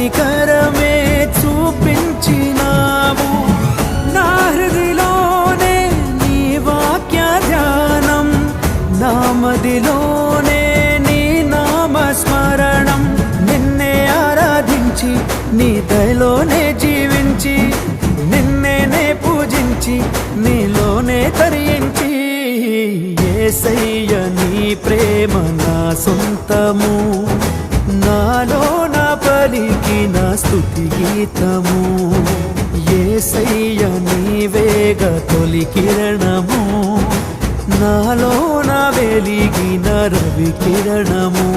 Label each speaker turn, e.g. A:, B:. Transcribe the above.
A: కనికరమే చూపించినావు. నా హృదిలోనే నీ వాక్య ధ్యానం, నా మదిలోనే నీ నామస్మరణం. నిన్నే ఆరాధించి నీ దయలోనే జీవించి, నిన్నే పూజించి నీలోనే తరించి, యేసయ్య నీ ప్రేమ నా సొంతము, నాలో నా పలికిన స్తుతి గీతము. యేసయ్య నీవేగ తొలి కిరణము, నాలో నా వెలిగిన రవి కిరణము.